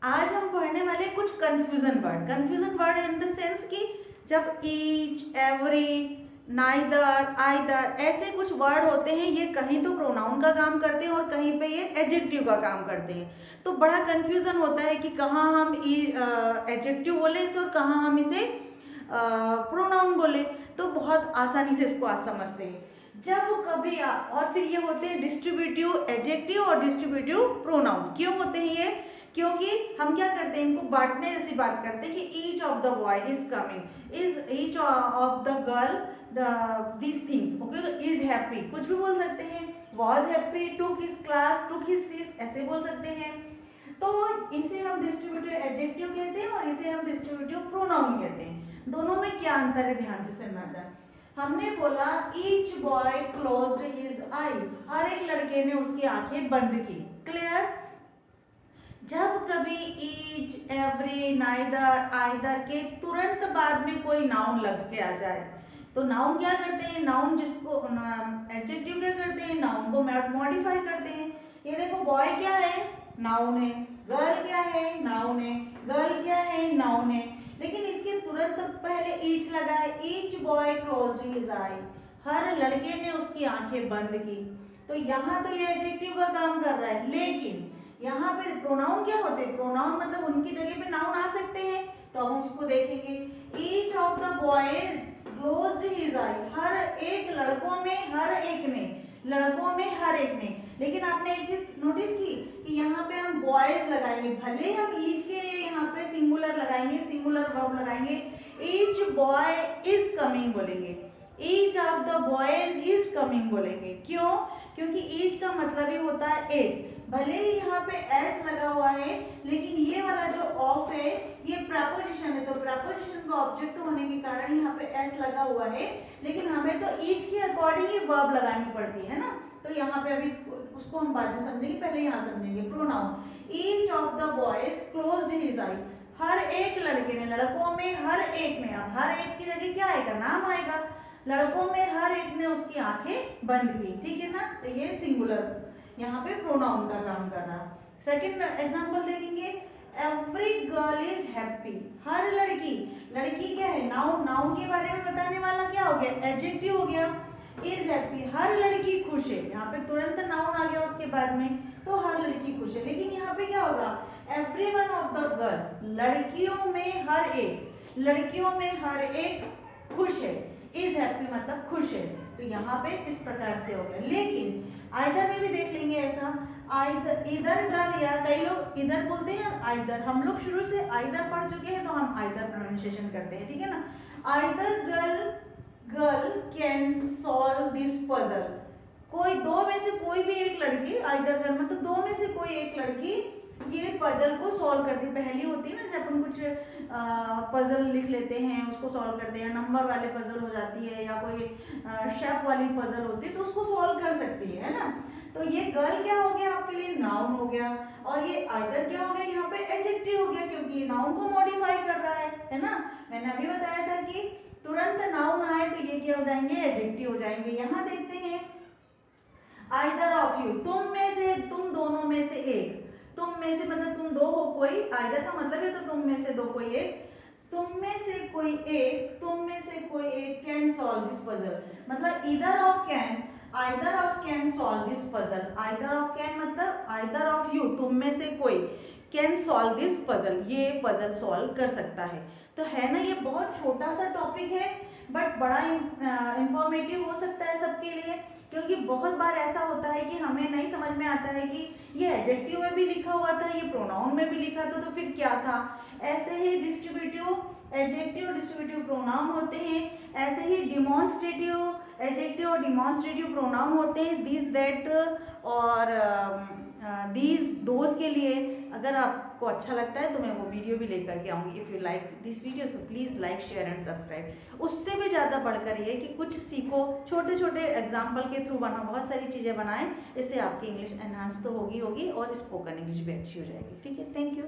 आज हम पढ़ने वाले कुछ confusion word in the sense कि जब ईच, एवरी, नाइदर, आइदर ऐसे कुछ वर्ड होते हैं, ये कहीं तो प्रोनाउन का काम करते हैं और कहीं पे ये एडजेक्टिव का काम करते हैं। तो बड़ा कंफ्यूजन होता है कि कहाँ हम एडजेक्टिव बोले इसे और कहाँ हम इसे प्रोनाउन बोले। तो बहुत आसानी से इसको आज समझते हैं। जब कभी और फिर ये होते हैं डिस्ट्रीब्यूटिव एडजेक्टिव और डिस्ट्रीब्यूटिव प्रोनाउन। क्यों होते हैं ये? क्योंकि हम क्या करते हैं, इनको बांटने जैसी बात करते हैं कि each of the boy is coming, is each of the girl these things, okay, is happy कुछ भी बोल सकते हैं, was happy, took his class, took his seat ऐसे बोल सकते हैं। तो इसे हम डिस्ट्रीब्यूटिव एडजेक्टिव कहते हैं और इसे हम डिस्ट्रीब्यूटिव प्रोनाउन कहते हैं। दोनों में क्या अंतर है, ध्यान से सुनना था। हमने बोला each boy closed his eye, हर एक लड़के ने उसकी आंखें बंद की, क्लियर। जब कभी ईच, एवरी, नाइदर, आइदर के तुरंत बाद में कोई नाउन लग के आ जाए तो नाउन क्या करते हैं, नाउन जिसको एडजेक्टिव क्या करते हैं, नाउन को मॉडिफाई करते हैं। ये देखो बॉय क्या है, नाउन है, गर्ल क्या है, नाउन है, गर्ल क्या है, नाउन है, लेकिन इसके तुरंत पहले ईच लगा है, each boy closed his eye, हर लड़के ने उसकी आंखें बंद की। तो यहाँ तो ये एडजेक्टिव का काम कर रहा है, लेकिन यहाँ पे प्रोनाउन क्या होते हैं, प्रोनाउन मतलब उनकी जगह पे नाउन आ सकते हैं। तो हम उसको देखेंगे, each of the boys closed his eye, हर एक लड़कों में, हर एक ने, लड़कों में हर एक ने। लेकिन आपने एक चीज नोटिस की कि यहाँ पे हम बॉयज लगाएंगे, भले हम ईच के यहाँ पे सिंगुलर लगाएंगे, सिंगुलर वर्ब लगाएंगे, ईच बॉय इज कमिंग बोलेंगे, each of the boys is coming बोलेंगे। क्यों? क्योंकि ईच का मतलब ही होता है एक, भले ही यहाँ पे एस लगा हुआ है, लेकिन ये वाला जो ऑफ है ये प्रेपोजिशन है, तो प्रेपोजिशन का ऑब्जेक्ट होने के कारण यहाँ पे एस लगा हुआ है, लेकिन हमें तो ईच के अकॉर्डिंग ही वर्ब लगानी पड़ती है ना। तो यहाँ पे अभी उसको हम बाद में समझेंगे, पहले यहाँ समझेंगे pronoun. Each of the boys closed his eye, हर एक लड़के ने, लड़कों में हर एक ने, अब हर एक की जगह क्या आएगा, नाम आएगा, लड़कों में हर एक ने उसकी आंखें बंद की, ठीक है ना। तो ये सिंगुलर यहाँ पे प्रोनाउन का काम कर रहा है। सेकंड एग्जांपल देखेंगे, एवरी गर्ल इज हैप्पी, हर लड़की, लड़की क्या है, नाउन, नाउन के बारे में बताने वाला क्या हो गया, एडजेक्टिव हो गया। इज हैप्पी, हर लड़की खुश है, यहाँ पे तुरंत नाउन आ गया उसके बाद में, तो हर लड़की खुश है। लेकिन यहाँ पे क्या होगा, every one of the girls, लड़कियों में हर एक, लड़कियों में हर एक खुश है, इज हैप्पी मतलब खुश है। तो यहाँ पे इस प्रकार से हो गया। लेकिन आइदर में भी देख लेंगे ऐसा, आइदर, इधर गर्ल, या कई लोग इधर बोलते हैं आइदर, हम लोग शुरू से आइदर पढ़ चुके हैं तो हम आइदर प्रोनाउंसिएशन करते हैं, ठीक है ना। Either girl can solve this puzzle, कोई दो में से कोई भी एक लड़की, आइदर गर्ल मतलब दो में से कोई एक लड़की ये पजल को सॉल्व करती है। पहली होती है ना, जैसे अपन कुछ पजल लिख लेते हैं उसको सॉल्व करते हैं, नंबर वाले पजल हो जाती है या कोई शेप वाली पजल होती है तो उसको सॉल्व कर सकती है ना। तो ये गर्ल क्या हो गया आपके लिए, नाउन हो गया, और ये आइदर क्या हो गया, यहाँ पे एडजेक्टिव हो गया क्योंकि ये नाउन को मॉडिफाई कर रहा है ना। मैंने अभी बताया था कि तुरंत नाउन आए तो ये क्या हो जाएंगे, एडजेक्टिव हो जाएंगे। यहाँ देखते हैं, आइदर ऑफ यू, तुम में से, तुम दोनों में से एक, तुम में से मतलब तुम दो हो कोई, आइदर का मतलब है तो तुम में से दो कोई एक, तुम में से कोई एक, तुम में से कोई एक कैन सॉल्व दिस पजल, मतलब either of can, either of can solve this puzzle, either of can मतलब आइदर ऑफ यू, तुम में से कोई, कैन सॉल्व दिस पजल, ये पजल सॉल्व कर सकता है। तो है ना, ये बहुत छोटा सा टॉपिक है बट बड़ा इंफॉर्मेटिव हो सकता है सबके लिए, क्योंकि बहुत बार ऐसा होता है कि हमें नहीं समझ में आता है कि ये एडजेक्टिव में भी लिखा हुआ था, ये प्रोनाउन में भी लिखा था, तो फिर क्या था। ऐसे ही डिस्ट्रीब्यूटिव एडजेक्टिव, डिस्ट्रीब्यूटिव प्रोनाउन होते हैं, ऐसे ही डिमॉन्स्ट्रेटिव एडजेक्टिव और डिमॉन्स्ट्रेटिव प्रोनाउन होते हैं, दिस दैट और दीज दोज के लिए। अगर आपको अच्छा लगता है तो मैं वो वीडियो भी लेकर के आऊँगी। If you like this video so please like, share and subscribe. उससे भी ज़्यादा बढ़कर ये कि कुछ सीखो, छोटे छोटे एग्जाम्पल के थ्रू बना, बहुत सारी चीज़ें बनाएं, इससे आपकी इंग्लिश एनहांस तो होगी और स्पोकन इंग्लिश भी अच्छी हो जाएगी। ठीक है, थैंक यू।